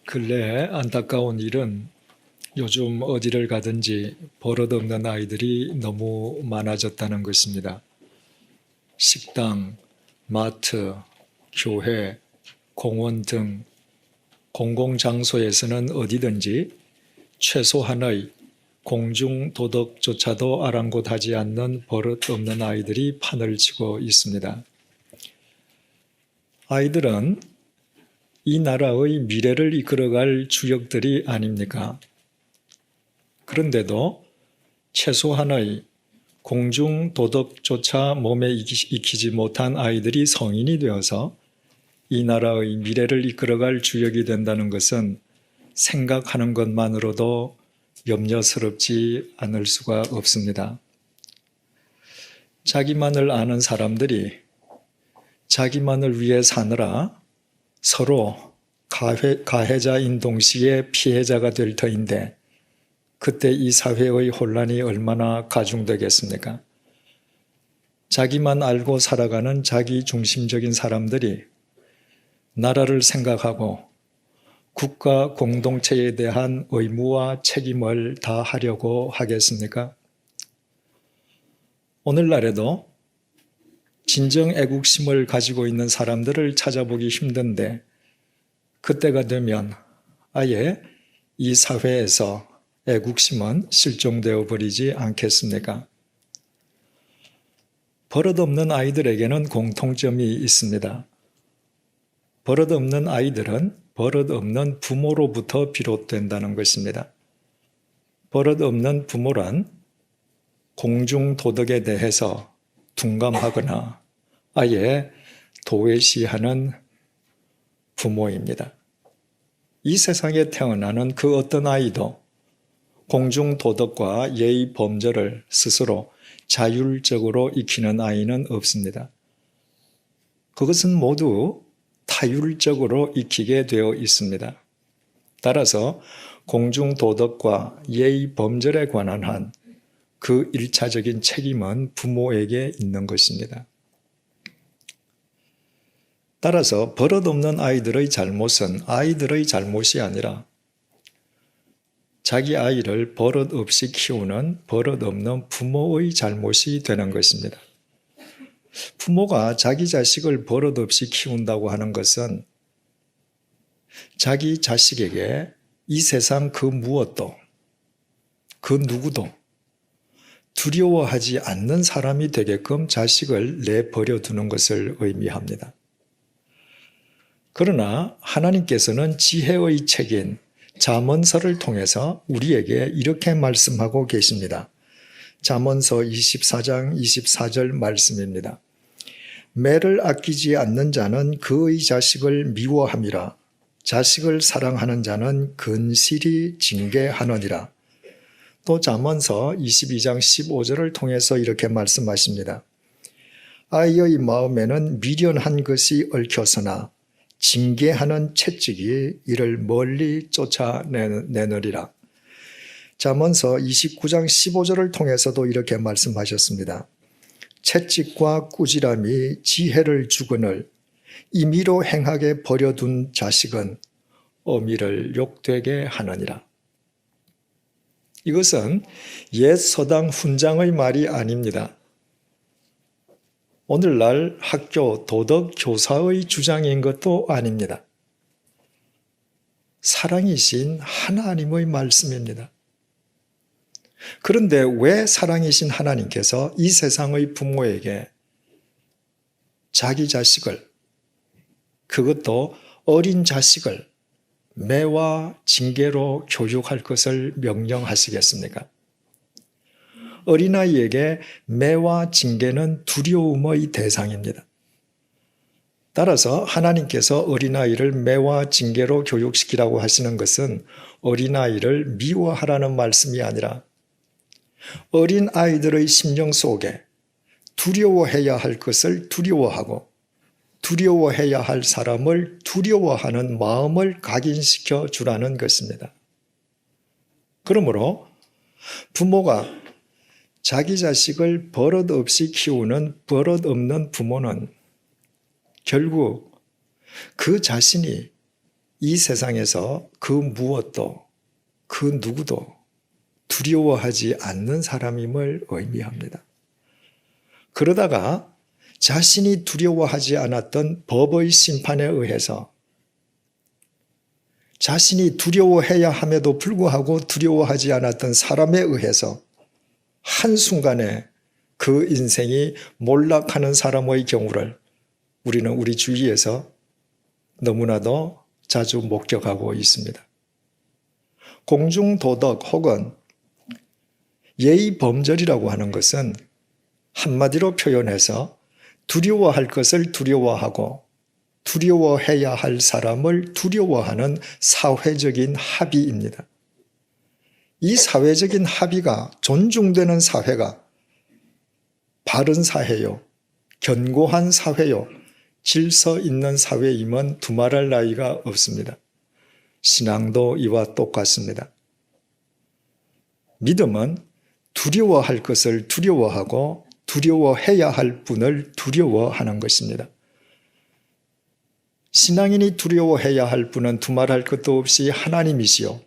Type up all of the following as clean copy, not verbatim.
근래 안타까운 일은 요즘 어디를 가든지 버릇없는 아이들이 너무 많아졌다는 것입니다. 식당, 마트, 교회, 공원 등 공공장소에서는 어디든지 최소한의 공중도덕조차도 아랑곳하지 않는 버릇없는 아이들이 판을 치고 있습니다. 아이들은 이 나라의 미래를 이끌어갈 주역들이 아닙니까? 그런데도 최소한의 공중도덕조차 몸에 익히지 못한 아이들이 성인이 되어서 이 나라의 미래를 이끌어갈 주역이 된다는 것은 생각하는 것만으로도 염려스럽지 않을 수가 없습니다. 자기만을 아는 사람들이 자기만을 위해 사느라 서로 가해자인 동시에 피해자가 될 터인데 그때 이 사회의 혼란이 얼마나 가중되겠습니까? 자기만 알고 살아가는 자기 중심적인 사람들이 나라를 생각하고 국가 공동체에 대한 의무와 책임을 다하려고 하겠습니까? 오늘날에도 진정 애국심을 가지고 있는 사람들을 찾아보기 힘든데 그때가 되면 아예 이 사회에서 애국심은 실종되어 버리지 않겠습니까? 버릇없는 아이들에게는 공통점이 있습니다. 버릇없는 아이들은 버릇없는 부모로부터 비롯된다는 것입니다. 버릇없는 부모란 공중도덕에 대해서 둔감하거나 아예 도외시하는 부모입니다. 이 세상에 태어나는 그 어떤 아이도 공중도덕과 예의 범절을 스스로 자율적으로 익히는 아이는 없습니다. 그것은 모두 타율적으로 익히게 되어 있습니다. 따라서 공중도덕과 예의 범절에 관한 한 그 1차적인 책임은 부모에게 있는 것입니다. 따라서 버릇없는 아이들의 잘못은 아이들의 잘못이 아니라 자기 아이를 버릇없이 키우는 버릇없는 부모의 잘못이 되는 것입니다. 부모가 자기 자식을 버릇없이 키운다고 하는 것은 자기 자식에게 이 세상 그 무엇도, 그 누구도 두려워하지 않는 사람이 되게끔 자식을 내버려 두는 것을 의미합니다. 그러나 하나님께서는 지혜의 책인 잠언서를 통해서 우리에게 이렇게 말씀하고 계십니다. 잠언서 24장 24절 말씀입니다. 매를 아끼지 않는 자는 그의 자식을 미워함이라. 자식을 사랑하는 자는 근실히 징계하느니라. 또 잠언서 22장 15절을 통해서 이렇게 말씀하십니다. 아이의 마음에는 미련한 것이 얽혀서나 징계하는 채찍이 이를 멀리 쫓아내느리라. 잠언서 29장 15절을 통해서도 이렇게 말씀하셨습니다. 채찍과 꾸지람이 지혜를 주거늘 임의로 행하게 버려둔 자식은 어미를 욕되게 하느니라. 이것은 옛 서당 훈장의 말이 아닙니다. 오늘날 학교 도덕 교사의 주장인 것도 아닙니다. 사랑이신 하나님의 말씀입니다. 그런데 왜 사랑이신 하나님께서 이 세상의 부모에게 자기 자식을, 그것도 어린 자식을 매와 징계로 교육할 것을 명령하시겠습니까? 어린아이에게 매와 징계는 두려움의 대상입니다. 따라서 하나님께서 어린아이를 매와 징계로 교육시키라고 하시는 것은 어린아이를 미워하라는 말씀이 아니라 어린아이들의 심령 속에 두려워해야 할 것을 두려워하고 두려워해야 할 사람을 두려워하는 마음을 각인시켜 주라는 것입니다. 그러므로 부모가 자기 자식을 버릇없이 키우는 버릇없는 부모는 결국 그 자신이 이 세상에서 그 무엇도 그 누구도 두려워하지 않는 사람임을 의미합니다. 그러다가 자신이 두려워하지 않았던 법의 심판에 의해서 자신이 두려워해야 함에도 불구하고 두려워하지 않았던 사람에 의해서 한순간에 그 인생이 몰락하는 사람의 경우를 우리는 우리 주위에서 너무나도 자주 목격하고 있습니다. 공중도덕 혹은 예의범절이라고 하는 것은 한마디로 표현해서 두려워할 것을 두려워하고 두려워해야 할 사람을 두려워하는 사회적인 합의입니다. 이 사회적인 합의가 존중되는 사회가 바른 사회요, 견고한 사회요, 질서 있는 사회임은 두말할 나위가 없습니다. 신앙도 이와 똑같습니다. 믿음은 두려워할 것을 두려워하고 두려워해야 할 분을 두려워하는 것입니다. 신앙인이 두려워해야 할 분은 두말할 것도 없이 하나님이시요.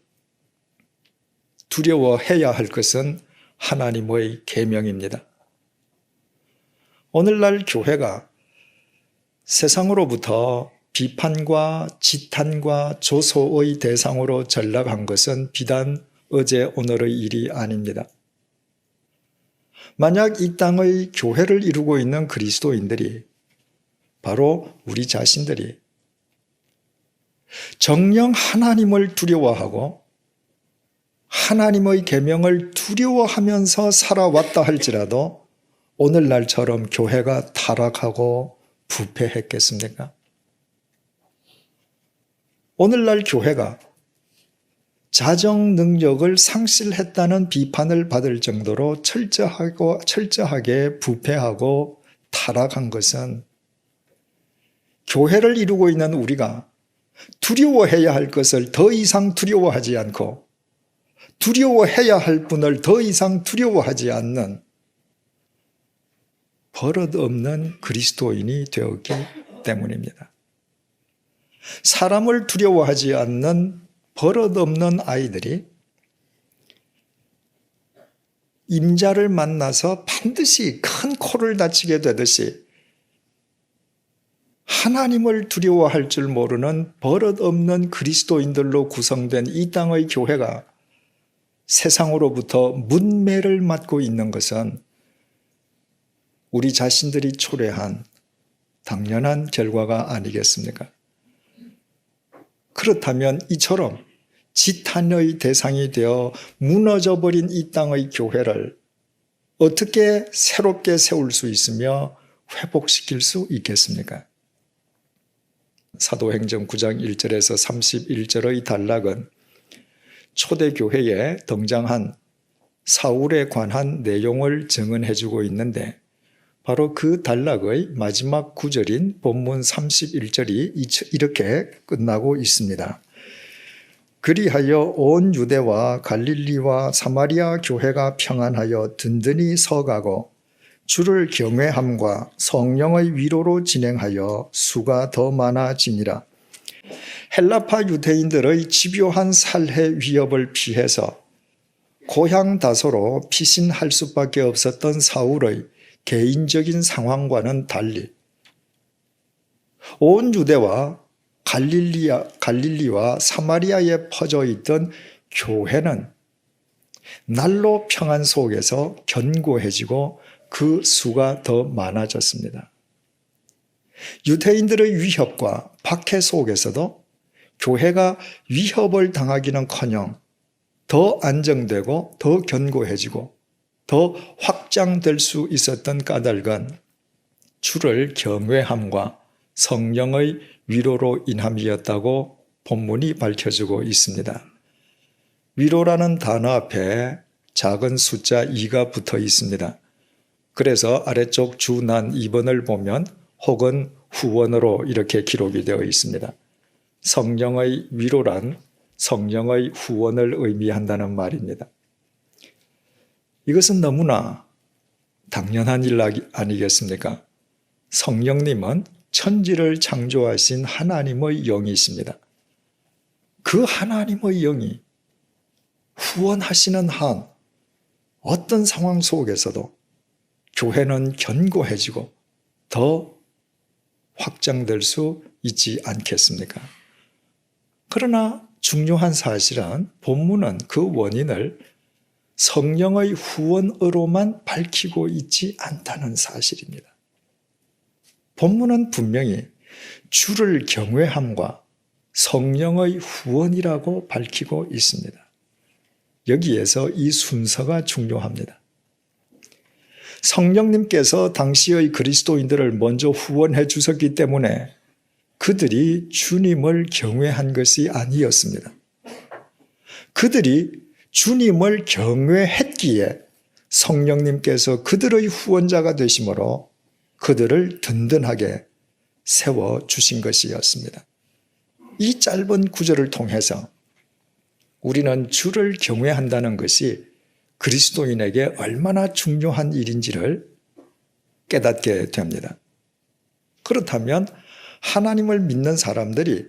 두려워해야 할 것은 하나님의 계명입니다. 오늘날 교회가 세상으로부터 비판과 지탄과 조소의 대상으로 전락한 것은 비단 어제 오늘의 일이 아닙니다. 만약 이 땅의 교회를 이루고 있는 그리스도인들이 바로 우리 자신들이 정녕 하나님을 두려워하고 하나님의 계명을 두려워하면서 살아왔다 할지라도 오늘날처럼 교회가 타락하고 부패했겠습니까? 오늘날 교회가 자정 능력을 상실했다는 비판을 받을 정도로 철저하게 부패하고 타락한 것은 교회를 이루고 있는 우리가 두려워해야 할 것을 더 이상 두려워하지 않고 두려워해야 할 분을 더 이상 두려워하지 않는 버릇없는 그리스도인이 되었기 때문입니다. 사람을 두려워하지 않는 버릇없는 아이들이 임자를 만나서 반드시 큰 코를 다치게 되듯이 하나님을 두려워할 줄 모르는 버릇없는 그리스도인들로 구성된 이 땅의 교회가 세상으로부터 문매를 맞고 있는 것은 우리 자신들이 초래한 당연한 결과가 아니겠습니까? 그렇다면 이처럼 지탄의 대상이 되어 무너져버린 이 땅의 교회를 어떻게 새롭게 세울 수 있으며 회복시킬 수 있겠습니까? 사도행전 9장 1절에서 31절의 단락은 초대교회에 등장한 사울에 관한 내용을 증언해주고 있는데 바로 그 단락의 마지막 구절인 본문 31절이 이렇게 끝나고 있습니다. 그리하여 온 유대와 갈릴리와 사마리아 교회가 평안하여 든든히 서가고 주를 경외함과 성령의 위로로 진행하여 수가 더 많아지니라. 헬라파 유대인들의 집요한 살해 위협을 피해서 고향 다소로 피신할 수밖에 없었던 사울의 개인적인 상황과는 달리 온 유대와 갈릴리와 사마리아에 퍼져 있던 교회는 날로 평안 속에서 견고해지고 그 수가 더 많아졌습니다. 유대인들의 위협과 박해 속에서도 교회가 위협을 당하기는커녕 더 안정되고 더 견고해지고 더 확장될 수 있었던 까닭은 주를 경외함과 성령의 위로로 인함이었다고 본문이 밝혀주고 있습니다. 위로라는 단어 앞에 작은 숫자 2가 붙어 있습니다. 그래서 아래쪽 주난 2번을 보면 혹은 후원으로 이렇게 기록이 되어 있습니다. 성령의 위로란 성령의 후원을 의미한다는 말입니다. 이것은 너무나 당연한 일 아니겠습니까? 성령님은 천지를 창조하신 하나님의 영이십니다. 그 하나님의 영이 후원하시는 한 어떤 상황 속에서도 교회는 견고해지고 더 확장될 수 있지 않겠습니까? 그러나 중요한 사실은 본문은 그 원인을 성령의 후원으로만 밝히고 있지 않다는 사실입니다. 본문은 분명히 주를 경외함과 성령의 후원이라고 밝히고 있습니다. 여기에서 이 순서가 중요합니다. 성령님께서 당시의 그리스도인들을 먼저 후원해 주셨기 때문에 그들이 주님을 경외한 것이 아니었습니다. 그들이 주님을 경외했기에 성령님께서 그들의 후원자가 되심으로 그들을 든든하게 세워주신 것이었습니다. 이 짧은 구절을 통해서 우리는 주를 경외한다는 것이 그리스도인에게 얼마나 중요한 일인지를 깨닫게 됩니다. 그렇다면 하나님을 믿는 사람들이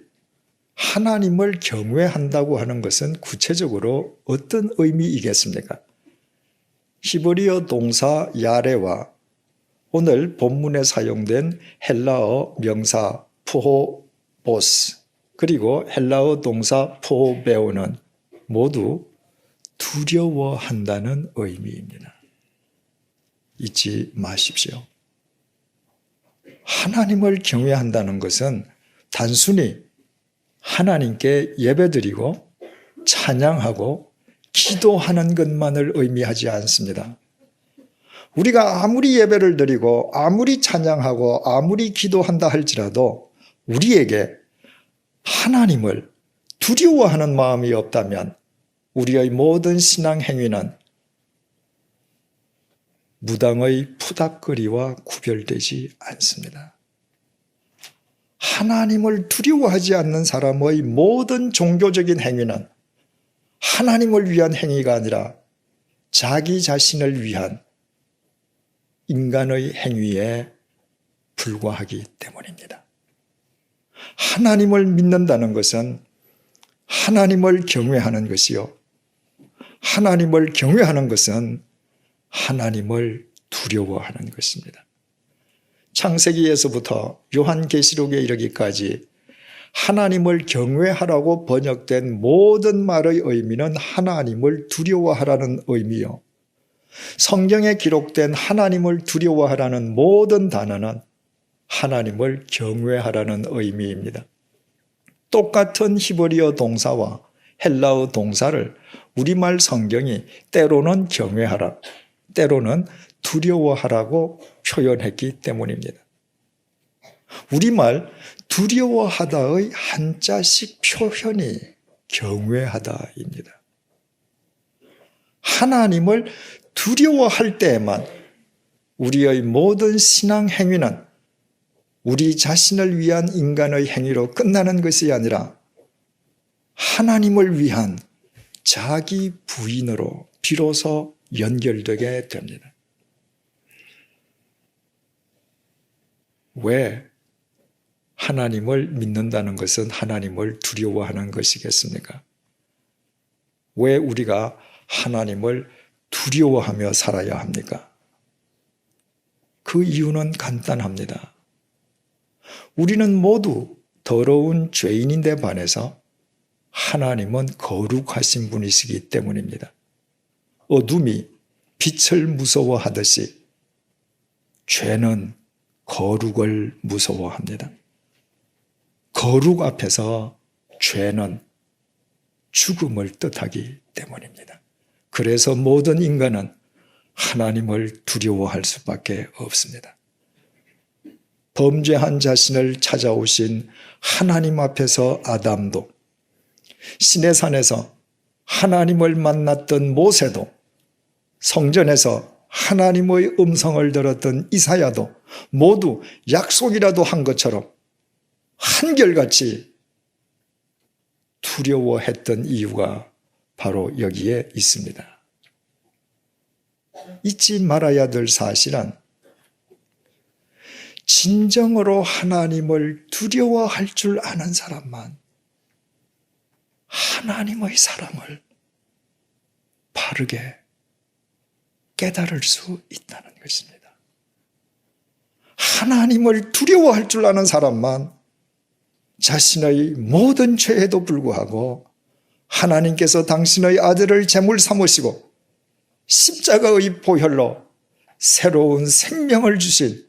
하나님을 경외한다고 하는 것은 구체적으로 어떤 의미이겠습니까? 히브리어 동사 야레와 오늘 본문에 사용된 헬라어 명사 푸호보스 그리고 헬라어 동사 포베오는 모두 두려워한다는 의미입니다. 잊지 마십시오. 하나님을 경외한다는 것은 단순히 하나님께 예배드리고 찬양하고 기도하는 것만을 의미하지 않습니다. 우리가 아무리 예배를 드리고 아무리 찬양하고 아무리 기도한다 할지라도 우리에게 하나님을 두려워하는 마음이 없다면 우리의 모든 신앙 행위는 무당의 푸닥거리와 구별되지 않습니다. 하나님을 두려워하지 않는 사람의 모든 종교적인 행위는 하나님을 위한 행위가 아니라 자기 자신을 위한 인간의 행위에 불과하기 때문입니다. 하나님을 믿는다는 것은 하나님을 경외하는 것이요. 하나님을 경외하는 것은 하나님을 두려워하는 것입니다. 창세기에서부터 요한계시록에 이르기까지 하나님을 경외하라고 번역된 모든 말의 의미는 하나님을 두려워하라는 의미요. 성경에 기록된 하나님을 두려워하라는 모든 단어는 하나님을 경외하라는 의미입니다. 똑같은 히브리어 동사와 헬라어 동사를 우리말 성경이 때로는 경외하라, 때로는 두려워하라고 표현했기 때문입니다. 우리말 두려워하다의 한자식 표현이 경외하다입니다. 하나님을 두려워할 때에만 우리의 모든 신앙 행위는 우리 자신을 위한 인간의 행위로 끝나는 것이 아니라 하나님을 위한 자기 부인으로 비로소 연결되게 됩니다. 왜 하나님을 믿는다는 것은 하나님을 두려워하는 것이겠습니까? 왜 우리가 하나님을 두려워하며 살아야 합니까? 그 이유는 간단합니다. 우리는 모두 더러운 죄인인데 반해서 하나님은 거룩하신 분이시기 때문입니다. 어둠이 빛을 무서워하듯이 죄는 거룩을 무서워합니다. 거룩 앞에서 죄는 죽음을 뜻하기 때문입니다. 그래서 모든 인간은 하나님을 두려워할 수밖에 없습니다. 범죄한 자신을 찾아오신 하나님 앞에서 아담도, 시내산에서 하나님을 만났던 모세도, 성전에서 하나님의 음성을 들었던 이사야도 모두 약속이라도 한 것처럼 한결같이 두려워했던 이유가 바로 여기에 있습니다. 잊지 말아야 될 사실은 진정으로 하나님을 두려워할 줄 아는 사람만 하나님의 사랑을 바르게 깨달을 수 있다는 것입니다. 하나님을 두려워할 줄 아는 사람만 자신의 모든 죄에도 불구하고 하나님께서 당신의 아들을 제물 삼으시고 십자가의 보혈로 새로운 생명을 주신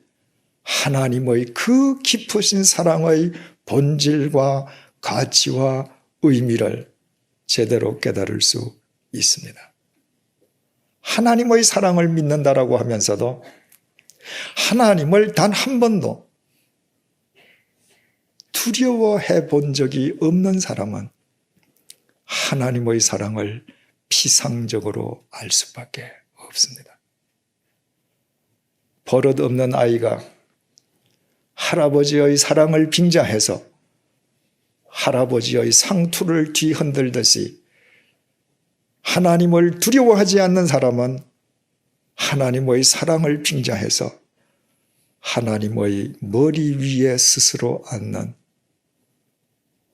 하나님의 그 깊으신 사랑의 본질과 가치와 의미를 제대로 깨달을 수 있습니다. 하나님의 사랑을 믿는다라고 하면서도 하나님을 단 한 번도 두려워해 본 적이 없는 사람은 하나님의 사랑을 피상적으로 알 수밖에 없습니다. 버릇없는 아이가 할아버지의 사랑을 빙자해서 할아버지의 상투를 뒤흔들듯이 하나님을 두려워하지 않는 사람은 하나님의 사랑을 빙자해서 하나님의 머리 위에 스스로 앉는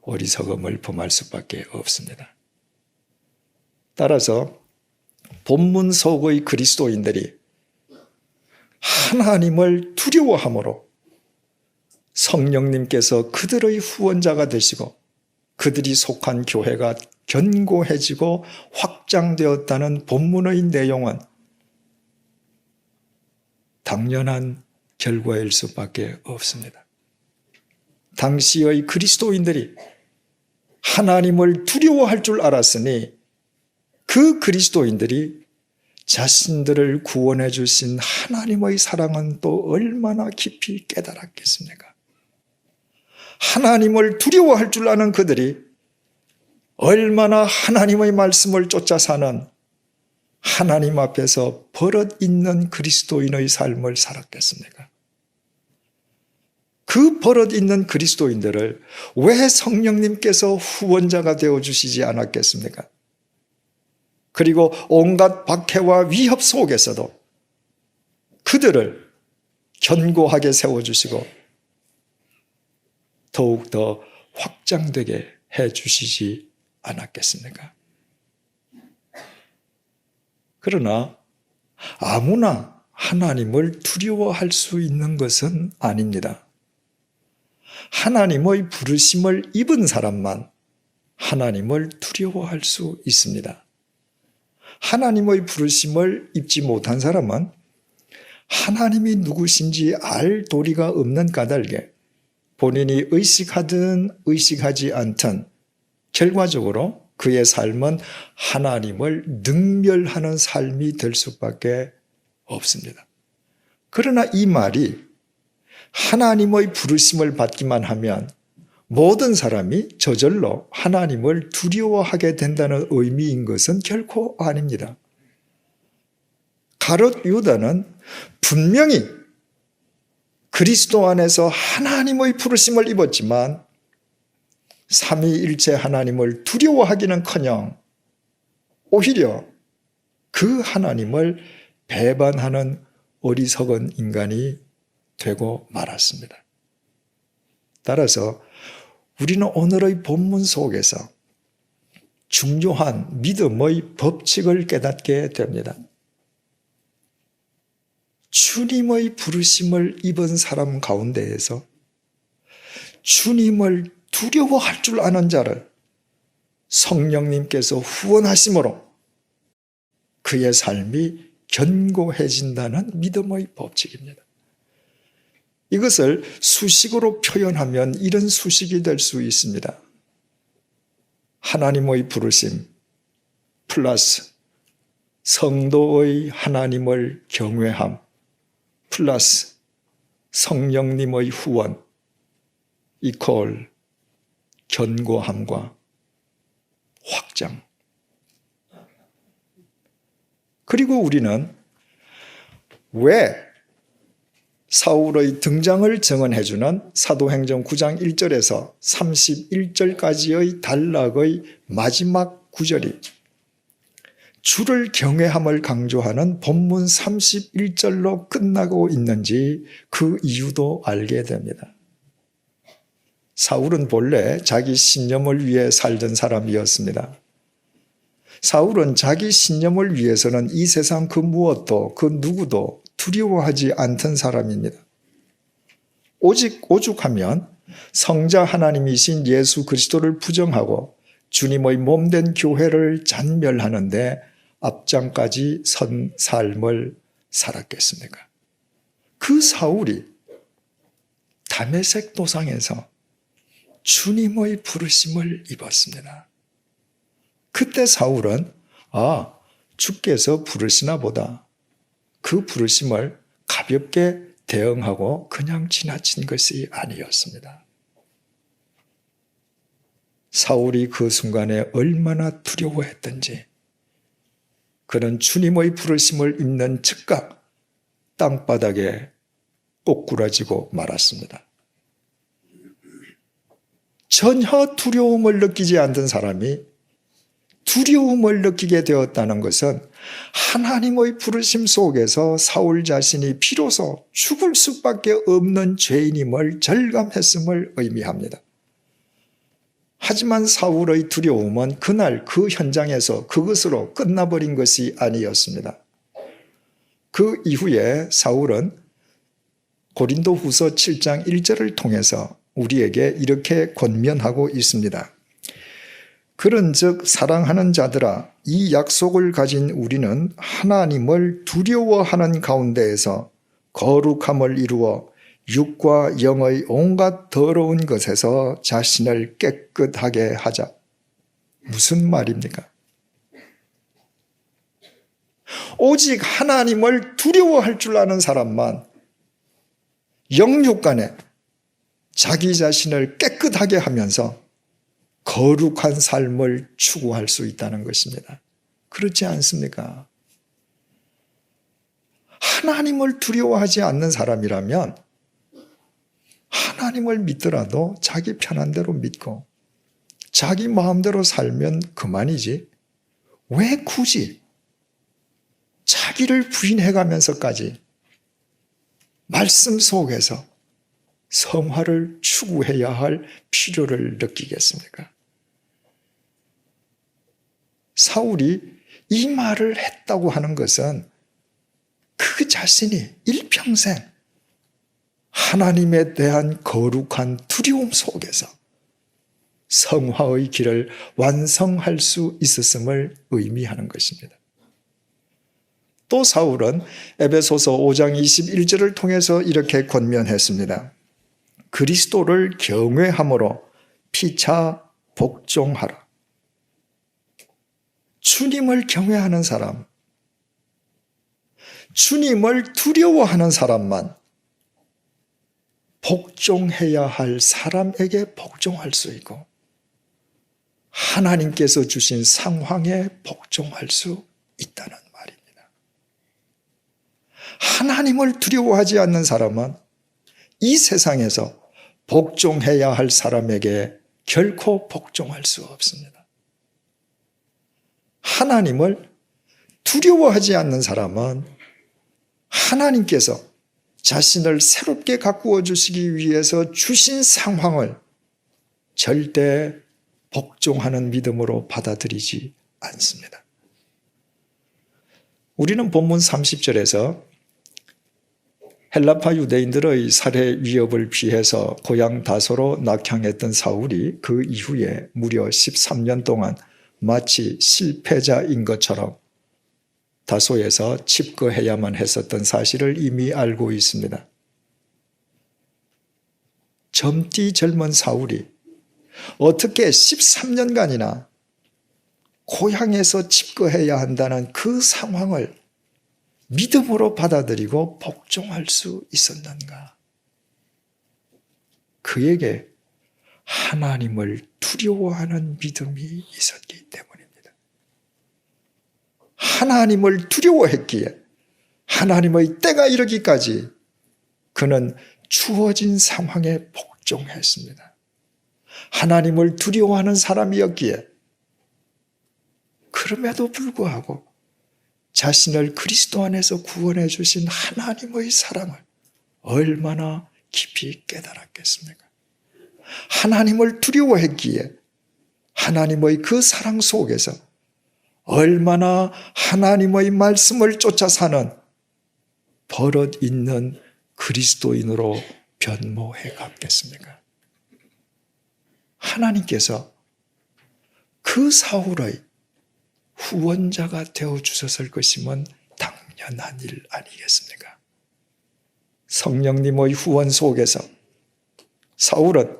어리석음을 범할 수밖에 없습니다. 따라서 본문 속의 그리스도인들이 하나님을 두려워함으로 성령님께서 그들의 후원자가 되시고 그들이 속한 교회가 견고해지고 확장되었다는 본문의 내용은 당연한 결과일 수밖에 없습니다. 당시의 그리스도인들이 하나님을 두려워할 줄 알았으니 그 그리스도인들이 자신들을 구원해 주신 하나님의 사랑은 또 얼마나 깊이 깨달았겠습니까? 하나님을 두려워할 줄 아는 그들이 얼마나 하나님의 말씀을 쫓아 사는 하나님 앞에서 버릇 있는 그리스도인의 삶을 살았겠습니까? 그 버릇 있는 그리스도인들을 왜 성령님께서 후원자가 되어주시지 않았겠습니까? 그리고 온갖 박해와 위협 속에서도 그들을 견고하게 세워주시고 더욱더 확장되게 해주시지 않았겠습니까? 그러나 아무나 하나님을 두려워할 수 있는 것은 아닙니다. 하나님의 부르심을 입은 사람만 하나님을 두려워할 수 있습니다. 하나님의 부르심을 입지 못한 사람은 하나님이 누구신지 알 도리가 없는 까닭에 본인이 의식하든 의식하지 않든 결과적으로 그의 삶은 하나님을 능멸하는 삶이 될 수밖에 없습니다. 그러나 이 말이 하나님의 부르심을 받기만 하면 모든 사람이 저절로 하나님을 두려워하게 된다는 의미인 것은 결코 아닙니다. 가롯 유다는 분명히 그리스도 안에서 하나님의 부르심을 입었지만 삼위일체 하나님을 두려워하기는커녕 오히려 그 하나님을 배반하는 어리석은 인간이 되고 말았습니다. 따라서 우리는 오늘의 본문 속에서 중요한 믿음의 법칙을 깨닫게 됩니다. 주님의 부르심을 입은 사람 가운데에서 주님을 두려워할 줄 아는 자를 성령님께서 후원하심으로 그의 삶이 견고해진다는 믿음의 법칙입니다. 이것을 수식으로 표현하면 이런 수식이 될 수 있습니다. 하나님의 부르심 플러스 성도의 하나님을 경외함 플러스 성령님의 후원 이퀄 견고함과 확장. 그리고 우리는 왜 사울의 등장을 증언해주는 사도행전 9장 1절에서 31절까지의 단락의 마지막 구절이 주를 경외함을 강조하는 본문 31절로 끝나고 있는지 그 이유도 알게 됩니다. 사울은 본래 자기 신념을 위해 살던 사람이었습니다. 사울은 자기 신념을 위해서는 이 세상 그 무엇도 그 누구도 두려워하지 않던 사람입니다. 오직 오죽하면 성자 하나님이신 예수 그리스도를 부정하고 주님의 몸된 교회를 잔멸하는데 앞장까지 선 삶을 살았겠습니까? 그 사울이 다메섹 도상에서 주님의 부르심을 입었습니다. 그때 사울은 주께서 부르시나 보다 그 부르심을 가볍게 대응하고 그냥 지나친 것이 아니었습니다. 사울이 그 순간에 얼마나 두려워했던지 그는 주님의 부르심을 입는 즉각 땅바닥에 꼬꾸라지고 말았습니다. 전혀 두려움을 느끼지 않던 사람이 두려움을 느끼게 되었다는 것은 하나님의 부르심 속에서 사울 자신이 비로소 죽을 수밖에 없는 죄인임을 절감했음을 의미합니다. 하지만 사울의 두려움은 그날 그 현장에서 그것으로 끝나버린 것이 아니었습니다. 그 이후에 사울은 고린도후서 7장 1절을 통해서 우리에게 이렇게 권면하고 있습니다. 그런즉 사랑하는 자들아, 이 약속을 가진 우리는 하나님을 두려워하는 가운데에서 거룩함을 이루어 육과 영의 온갖 더러운 것에서 자신을 깨끗하게 하자. 무슨 말입니까? 오직 하나님을 두려워할 줄 아는 사람만 영육간에 자기 자신을 깨끗하게 하면서 거룩한 삶을 추구할 수 있다는 것입니다. 그렇지 않습니까? 하나님을 두려워하지 않는 사람이라면 하나님을 믿더라도 자기 편한 대로 믿고 자기 마음대로 살면 그만이지 왜 굳이 자기를 부인해가면서까지 말씀 속에서 성화를 추구해야 할 필요를 느끼겠습니까? 사울이 이 말을 했다고 하는 것은 그 자신이 일평생 하나님에 대한 거룩한 두려움 속에서 성화의 길을 완성할 수 있었음을 의미하는 것입니다. 또 사울은 에베소서 5장 21절을 통해서 이렇게 권면했습니다. 그리스도를 경외함으로 피차 복종하라. 주님을 경외하는 사람, 주님을 두려워하는 사람만 복종해야 할 사람에게 복종할 수 있고 하나님께서 주신 상황에 복종할 수 있다는 말입니다. 하나님을 두려워하지 않는 사람은 이 세상에서 복종해야 할 사람에게 결코 복종할 수 없습니다. 하나님을 두려워하지 않는 사람은 하나님께서 자신을 새롭게 가꾸어 주시기 위해서 주신 상황을 절대 복종하는 믿음으로 받아들이지 않습니다. 우리는 본문 30절에서 헬라파 유대인들의 살해 위협을 피해서 고향 다소로 낙향했던 사울이 그 이후에 무려 13년 동안 마치 실패자인 것처럼 다소에서 칩거해야만 했었던 사실을 이미 알고 있습니다. 젊디 젊은 사울이 어떻게 13년간이나 고향에서 칩거해야 한다는 그 상황을 믿음으로 받아들이고 복종할 수 있었는가? 그에게 하나님을 두려워하는 믿음이 있었기 때문입니다. 하나님을 두려워했기에 하나님의 때가 이르기까지 그는 주어진 상황에 복종했습니다. 하나님을 두려워하는 사람이었기에 그럼에도 불구하고 자신을 그리스도 안에서 구원해 주신 하나님의 사랑을 얼마나 깊이 깨달았겠습니까? 하나님을 두려워했기에 하나님의 그 사랑 속에서 얼마나 하나님의 말씀을 쫓아 사는 버릇 있는 그리스도인으로 변모해 갔겠습니까? 하나님께서 그 사울의 후원자가 되어 주셨을 것이면 당연한 일 아니겠습니까? 성령님의 후원 속에서 사울은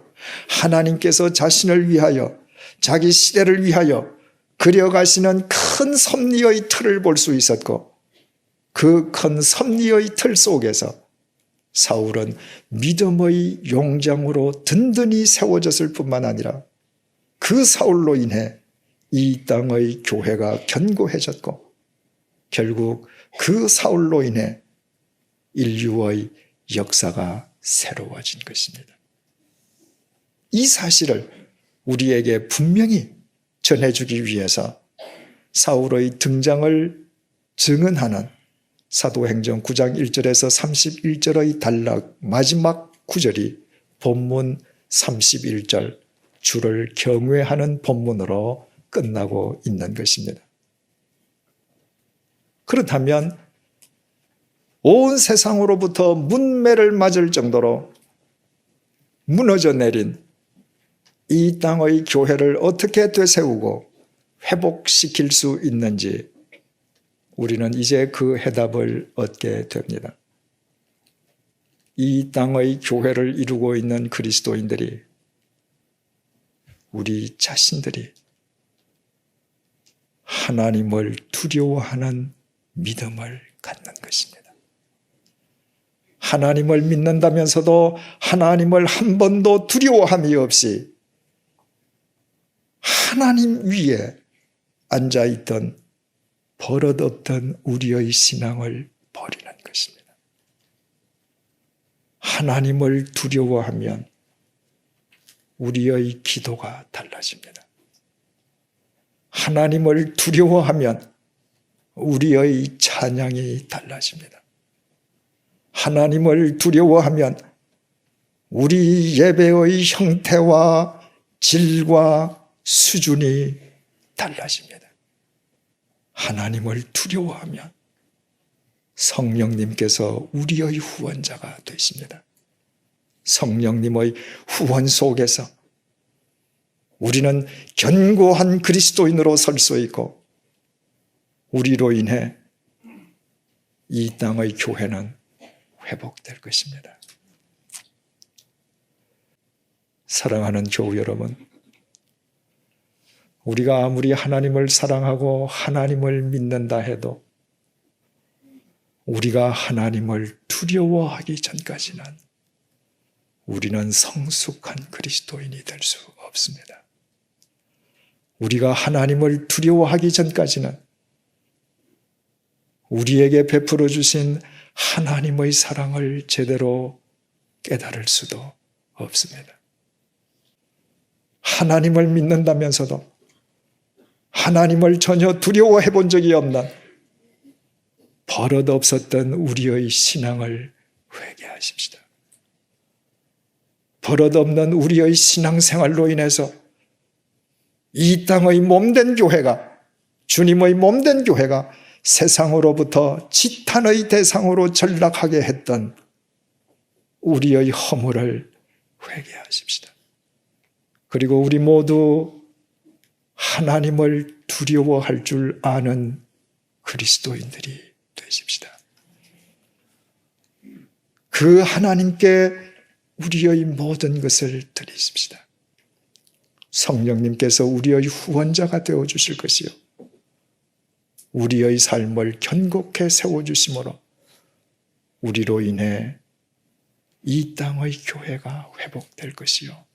하나님께서 자신을 위하여 자기 시대를 위하여 그려가시는 큰 섭리의 틀을 볼 수 있었고 그 큰 섭리의 틀 속에서 사울은 믿음의 용장으로 든든히 세워졌을 뿐만 아니라 그 사울로 인해 이 땅의 교회가 견고해졌고 결국 그 사울로 인해 인류의 역사가 새로워진 것입니다. 이 사실을 우리에게 분명히 전해주기 위해서 사울의 등장을 증언하는 사도행전 9장 1절에서 31절의 단락 마지막 구절이 본문 31절 주를 경외하는 본문으로 끝나고 있는 것입니다. 그렇다면 온 세상으로부터 문매를 맞을 정도로 무너져 내린 이 땅의 교회를 어떻게 되세우고 회복시킬 수 있는지 우리는 이제 그 해답을 얻게 됩니다. 이 땅의 교회를 이루고 있는 그리스도인들이 우리 자신들이 하나님을 두려워하는 믿음을 갖는 것입니다. 하나님을 믿는다면서도 하나님을 한 번도 두려워함이 없이 하나님 위에 앉아있던 버릇없던 우리의 신앙을 버리는 것입니다. 하나님을 두려워하면 우리의 기도가 달라집니다. 하나님을 두려워하면 우리의 찬양이 달라집니다. 하나님을 두려워하면 우리 예배의 형태와 질과 수준이 달라집니다. 하나님을 두려워하면 성령님께서 우리의 후원자가 되십니다. 성령님의 후원 속에서 우리는 견고한 그리스도인으로 설 수 있고 우리로 인해 이 땅의 교회는 회복될 것입니다. 사랑하는 교우 여러분, 우리가 아무리 하나님을 사랑하고 하나님을 믿는다 해도 우리가 하나님을 두려워하기 전까지는 우리는 성숙한 그리스도인이 될 수 없습니다. 우리가 하나님을 두려워하기 전까지는 우리에게 베풀어 주신 하나님의 사랑을 제대로 깨달을 수도 없습니다. 하나님을 믿는다면서도 하나님을 전혀 두려워해 본 적이 없는 버릇없었던 우리의 신앙을 회개하십시다. 버릇없는 우리의 신앙생활로 인해서 이 땅의 몸된 교회가, 주님의 몸된 교회가 세상으로부터 지탄의 대상으로 전락하게 했던 우리의 허물을 회개하십시다. 그리고 우리 모두 하나님을 두려워할 줄 아는 그리스도인들이 되십시다. 그 하나님께 우리의 모든 것을 드리십시다. 성령님께서 우리의 후원자가 되어주실 것이요 우리의 삶을 견고케 세워주심으로 우리로 인해 이 땅의 교회가 회복될 것이요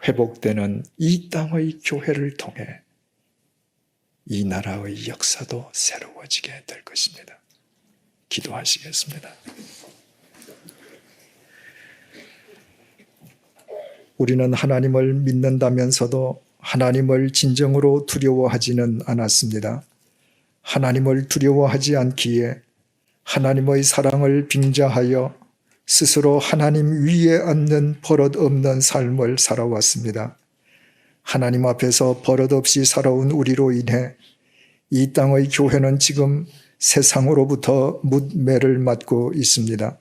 회복되는 이 땅의 교회를 통해 이 나라의 역사도 새로워지게 될 것입니다. 기도하시겠습니다. 우리는 하나님을 믿는다면서도 하나님을 진정으로 두려워하지는 않았습니다. 하나님을 두려워하지 않기에 하나님의 사랑을 빙자하여 스스로 하나님 위에 앉는 버릇없는 삶을 살아왔습니다. 하나님 앞에서 버릇없이 살아온 우리로 인해 이 땅의 교회는 지금 세상으로부터 묻매를 맞고 있습니다.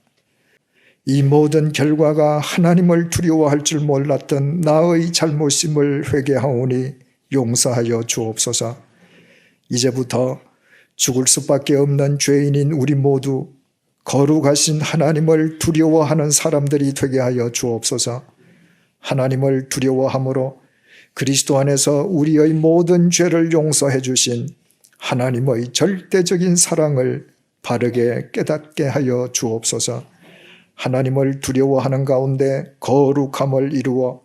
이 모든 결과가 하나님을 두려워할 줄 몰랐던 나의 잘못임을 회개하오니 용서하여 주옵소서. 이제부터 죽을 수밖에 없는 죄인인 우리 모두 거룩하신 하나님을 두려워하는 사람들이 되게 하여 주옵소서. 하나님을 두려워함으로 그리스도 안에서 우리의 모든 죄를 용서해 주신 하나님의 절대적인 사랑을 바르게 깨닫게 하여 주옵소서. 하나님을 두려워하는 가운데 거룩함을 이루어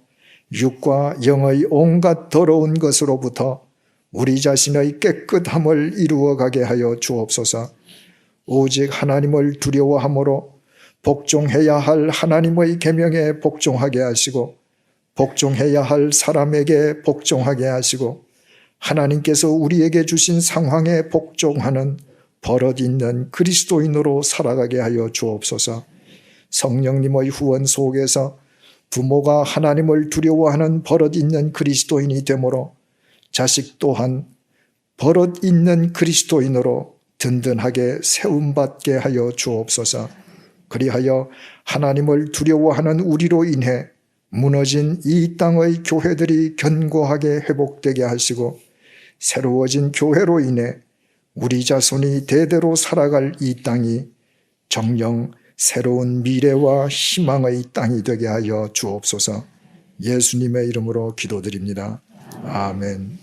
육과 영의 온갖 더러운 것으로부터 우리 자신의 깨끗함을 이루어가게 하여 주옵소서. 오직 하나님을 두려워함으로 복종해야 할 하나님의 계명에 복종하게 하시고 복종해야 할 사람에게 복종하게 하시고 하나님께서 우리에게 주신 상황에 복종하는 버릇 있는 그리스도인으로 살아가게 하여 주옵소서. 성령님의 후원 속에서 부모가 하나님을 두려워하는 버릇 있는 그리스도인이 되므로 자식 또한 버릇 있는 그리스도인으로 든든하게 세움받게 하여 주옵소서. 그리하여 하나님을 두려워하는 우리로 인해 무너진 이 땅의 교회들이 견고하게 회복되게 하시고 새로워진 교회로 인해 우리 자손이 대대로 살아갈 이 땅이 정녕 새로운 미래와 희망의 땅이 되게 하여 주옵소서. 예수님의 이름으로 기도드립니다. 아멘.